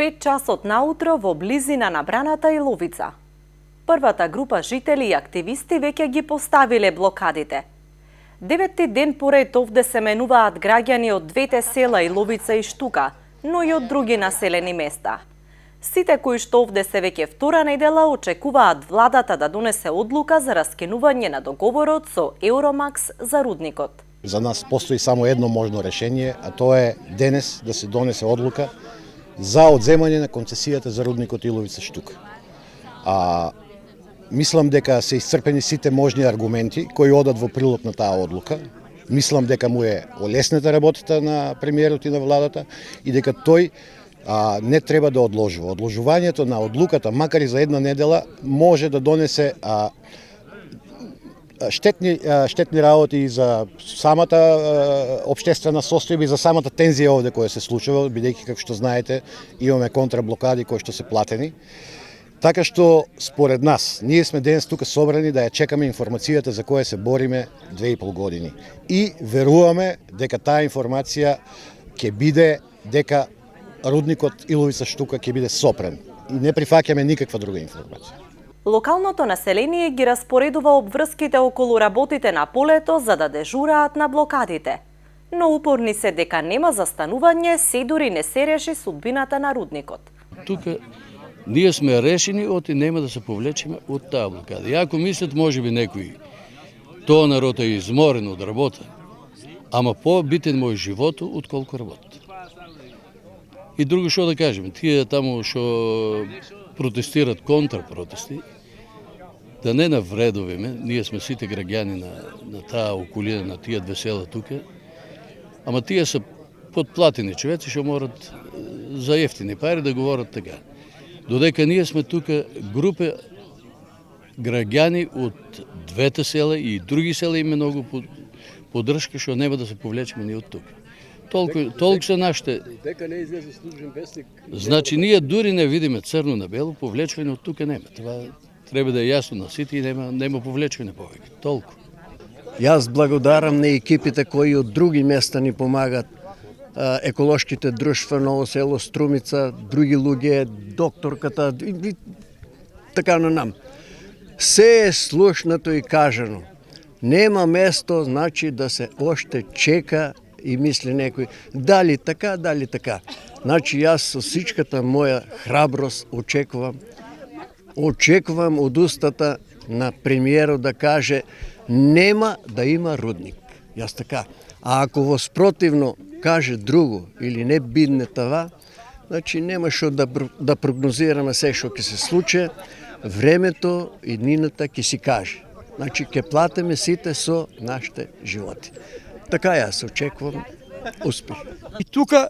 5 часот наутро во близина на браната Иловица. Првата група жители и активисти веќе ги поставиле блокадите. Деветти ден поред овде се менуваат граѓани од двете села Иловица и Штука, но и од други населени места. Сите кои што овде се веќе втора недела очекуваат владата да донесе одлука за раскинување на договорот со Евромакс за рудникот. За нас постои само едно можно решение, а тоа е денес да се донесе одлука за одземање на концесијата за рудникот Иловица Штука. Мислам дека се исцрпени сите можни аргументи кои одат во прилог на таа одлука. Мислам дека му е олеснета работата на премиерот и на владата и дека тој не треба да одложува. Одложувањето на одлуката, макар и за една недела, може да донесе штетни работи и за самата општествена состојба и за самата тензија овде која се случува, бидејќи, како што знаете, имаме контраблокади кои што се платени. Така што, според нас, ние сме денес тука собрани да ја чекаме информацијата за која се бориме 2,5 години. И веруваме дека таа информација ќе биде дека рудникот Иловица Штука ќе биде сопрен. И не прифаќаме никаква друга информација. Локалното население ги распоредува обврските околу работите на полето за да дежураат на блокадите. Но упорни се дека нема застанување, се дури не се реши судбината на рудникот. Тука ние сме решени и нема да се повлечеме од таа блокада. И ако мислят можеби некои тоа народ е изморен од работа, ама по-битен мој живото отколку работа. И друго што да кажеме, тие таму што протестират контрапротести, да не навредуваме, ние сме сите граѓани на таа околина, на тие две села тука, ама тие се подплатени човеци што морат за ефтини пари да говорат така. Додека ние сме тука група граѓани од двете села и други села има многу поддршка што нема да се повлечеме ни од тука. Толку се нашите. Дека не излезе службен вестник. Значи ние дури не видиме црно на бело, повлечување од тука нема. Това треба да е јасно на сите и нема повлечување повеќе. Толку. Јас благодарам на екипите кои од други места ни помагат. Еколошките друштва, Ново село, Струмица, други луѓе, докторката, и така на нам. Се е слушнато и кажано. Нема место, значи да се оште чека и мисли некој, дали така, дали така. Значи јас со всичката моја храброст очекувам од устата на премиерот да каже нема да има рудник. Јас така. А ако воспротивно каже друго или не бидне това, значи нема што да прогнозираме се што ќе се случи, времето и днината ќе си каже. Значи ќе платиме сите со нашите животи. Така јас очекувам успех. И тука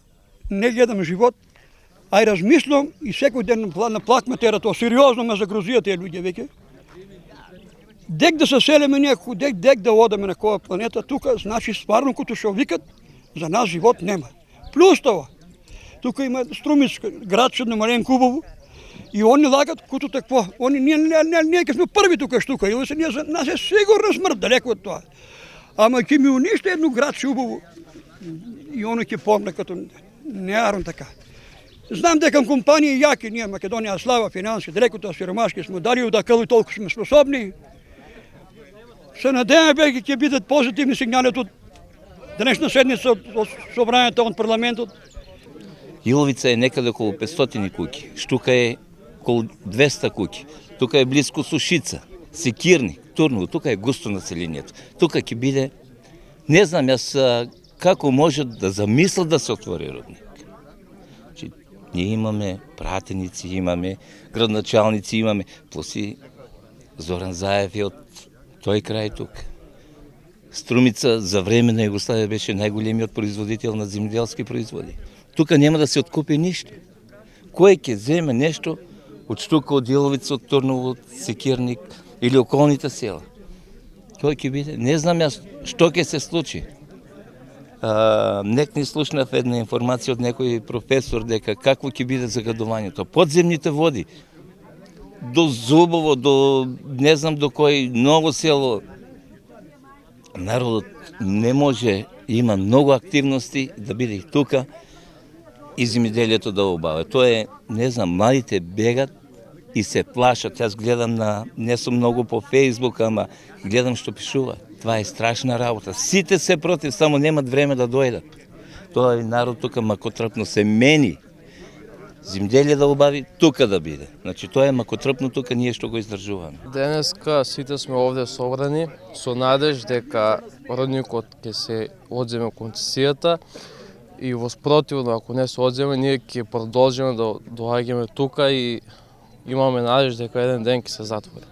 не гледам живот, а и размислам и секој ден на плак ме тера тоа. Сериозно ме загрозија тие луѓе веќе. Дек да се селиме некој, дек да одеме на која планета, тука значи стварно като што викат, за нас живот нема. Плюс това, тука има Струмицка, градче намален хубаво, и они лагат като такво. Ние ќе сме први тука штука, или се ние за нас е сигурна смрт далеко од тоа. Ама ќе ми уништи едно градче убаво. И они ќе помне като неарон така. Знам дека компании јаки, ние Македонија слава финанси, далеко тоа сиромашки сме, дали да кали толку сме способни. Се надеваме дека ќе бидат позитивни сигнали од денешна седница од собранието од парламентот. Иловица е некаде околу 500 куќи, Штука е околу 200 куќи. Тука е близко Сушица, Секирник, Турново, тука е густо населението. Тука ќе биде, не знам јас како може да замислат да се отвори рудник. Ние имаме пратеници, имаме градначалници, имаме плюси Зоран Заев е од тој крај тук. Струмица за време на Југославија беше најголемиот производител на земјоделски производи. Тука нема да се откупи ништо. Кој ќе земе нешто од Штука, од Иловица, од Турново, од Секирник или околните села? Кој ќе биде? Не знам јас што ќе се случи. Нек ни слушнав една информација од некој професор дека какво ќе биде загадувањето. Подземните води до Зубово, до не знам до кој Ново село. Народот не може, има многу активности да биде и тука и земјоделието да обавя. Тоа е, не знам, младите бегат и се плашат. Јас гледам не сум многу по Фейсбук, ама гледам што пишува. Това е страшна работа. Сите се против, само немат време да дојдат. Тоа е народ тука макотрпно се мени. Земјоделие да обави, тука да биде. Значи тоа е макотрпно тука ние што го издржуваме. Денеска сите сме овде собрани со надеж дека родникот ќе се одземе концесијата и воспротивно, ако не се одземе, ние ќе продолжиме да доаѓаме тука и имаме надеж дека еден ден ќе се затвори.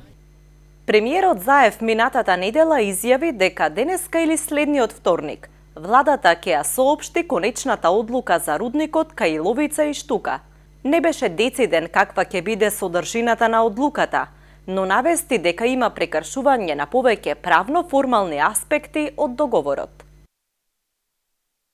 Премиерот Заев минатата недела изјави дека денеска или следниот вторник владата ќе ја соопшти конечната одлука за рудникот кај Иловица и Штука. Не беше дециден каква ќе биде содржината на одлуката, но навести дека има прекршување на повеќе правно-формални аспекти од договорот.